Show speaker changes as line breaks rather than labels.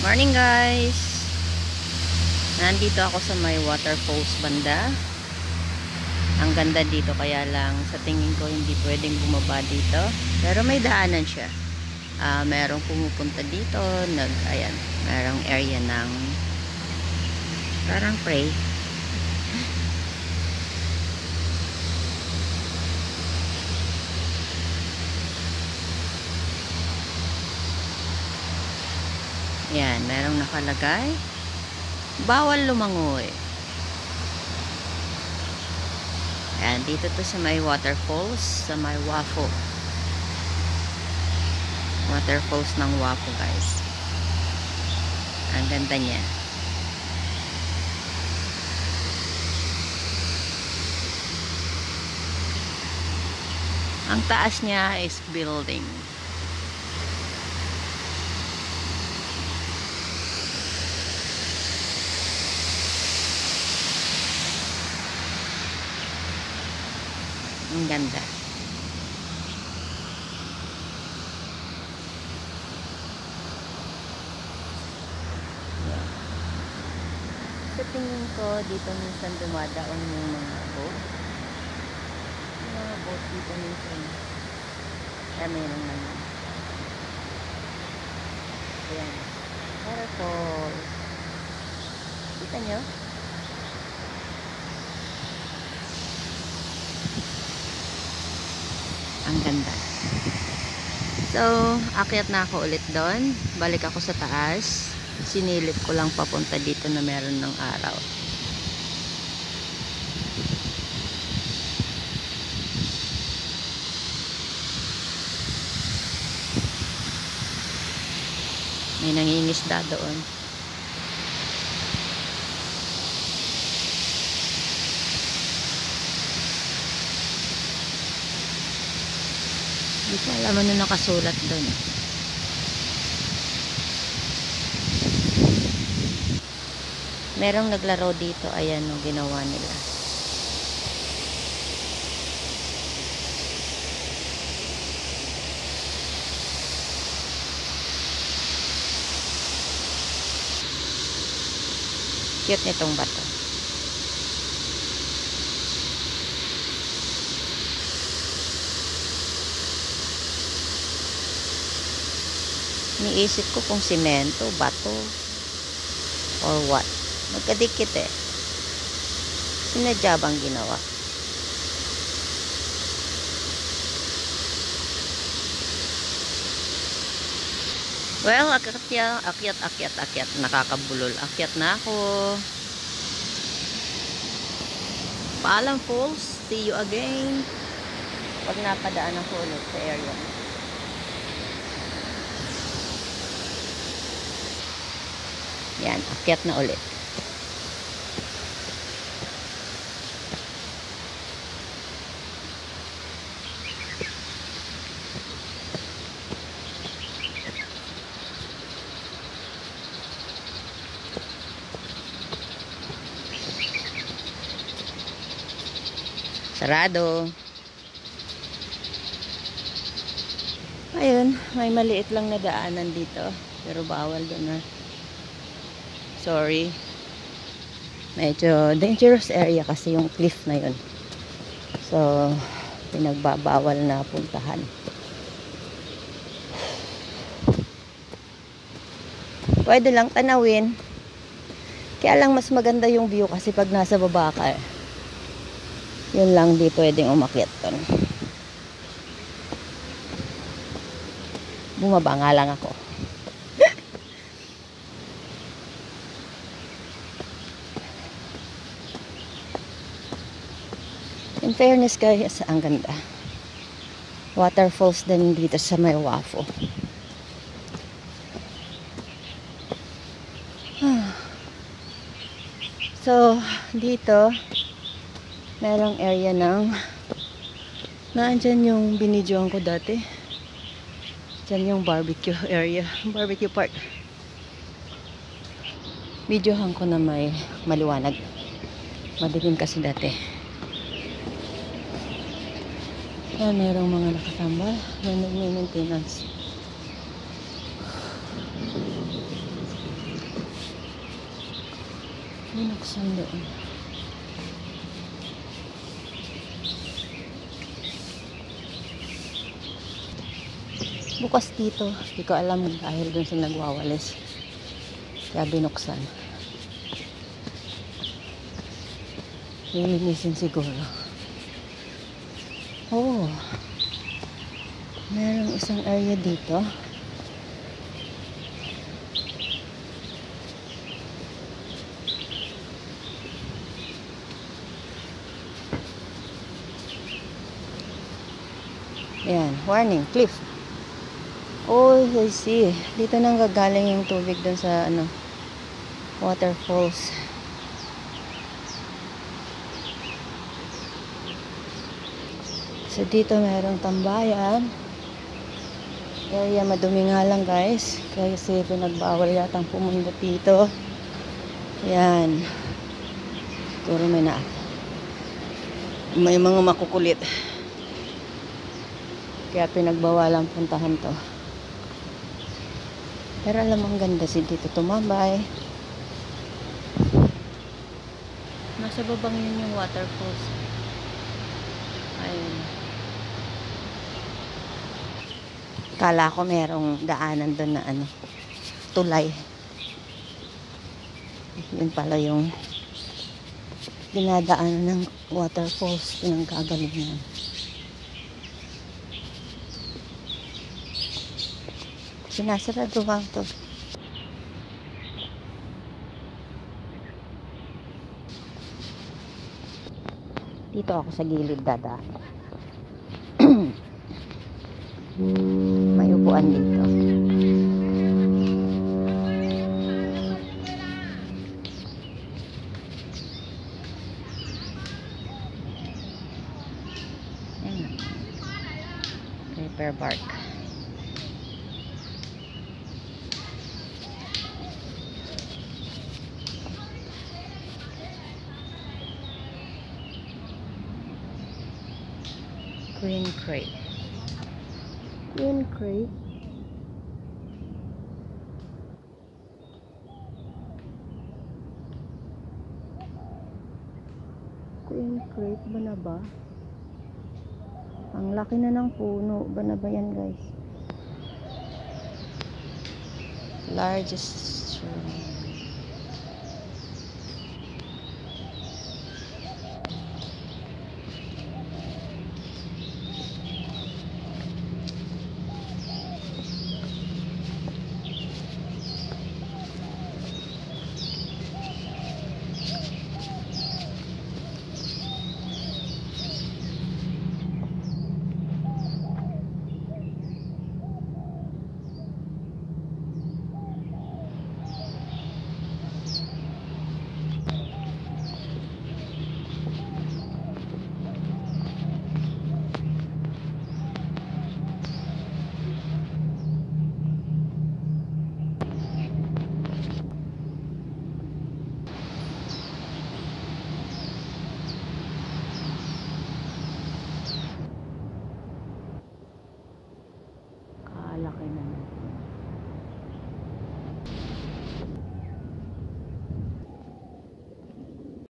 Morning guys! Nandito ako sa may waterfalls banda. Ang ganda dito, kaya lang sa tingin ko hindi pwedeng bumaba dito. Pero may daanan siya. Merong pumupunta dito. Ayan, merong area ng parang pray. Yan, merong nakalagay. Bawal lumangoy. Ayan, dito to sa may waterfalls, sa may Wafo. Waterfalls ng Wafo, guys. Ang ganda niya. Ang taas niya is building. Ang ganda. Yeah. Sa tingin ko, dito minsan dumadaon yung mga boat. Yung mga boat dito minsan. Meron naman. Ayan. Waterfalls. Kita nyo? Ang ganda. So, akyat na ako ulit doon. Balik ako sa taas. Sinilip ko lang papunta dito na meron ng araw. May nangingisda doon. Hindi ko alam ano nakasulat doon. Merong naglaro dito. Ayan yung ginawa nila. Cute nitong bato. Niisip ko kung simento, bato, or what. Magkadikit eh. Sinadya bang ginawa? Well, akyat. Nakakabulol. Akyat na ako. Paalam Falls. See you again. Pag napadaan ako ulit sa area. Yan, akyat na ulit. Sarado. Ayun, may maliit lang na daanan dito. Pero bawal doon na. Sorry. Medyo dangerous area kasi yung cliff na yun. So, pinagbabawal na puntahan. Pwede lang tanawin. Kaya lang mas maganda yung view kasi pag nasa baba ka eh. Yun lang di pwedeng umakyat doon. Bumaba nga lang ako. In fairness guys, ang ganda. Waterfalls din dito sa may Wafo. So, dito merong area ng naandyan yung binidyoan ko dati. Diyan yung barbecue area. Barbecue park. Videohan ko na may maliwanag. Madilim kasi dati. Yan, merong mga nakatambal. May maintenance. Binuksan doon. Bukas dito. Hindi ko alam dahil doon sa nagwawalis. Kaya binuksan. Lilinisin siguro. Oh. Merong isang area dito. Ayan, warning, cliff. Oh, I see. Dito nang gagaling yung tubig dun sa ano, waterfalls. So dito merong tambayan. Area madumi nga lang guys. Kasi pinagbawal yatang pumunta dito. Ayan. Siguro may mga makukulit. Kaya pinagbawalang puntahan to. Pero alam ang ganda si dito tumambay. Nasa babang yun yung waterfalls. Ayun. Kala ko merong daanan doon na ano, tulay. Yun pala yung dinadaanan ng waterfalls. Pinanggagalingan. Sinasarado lang to. Dito ako sa gilid dadaan. May upuan dito. Ayan. Paper bark. Queen crate. Queen crate. Queen crate ba na ba? Ang laki na ng puno. Ba na ba yan guys? Largest tree.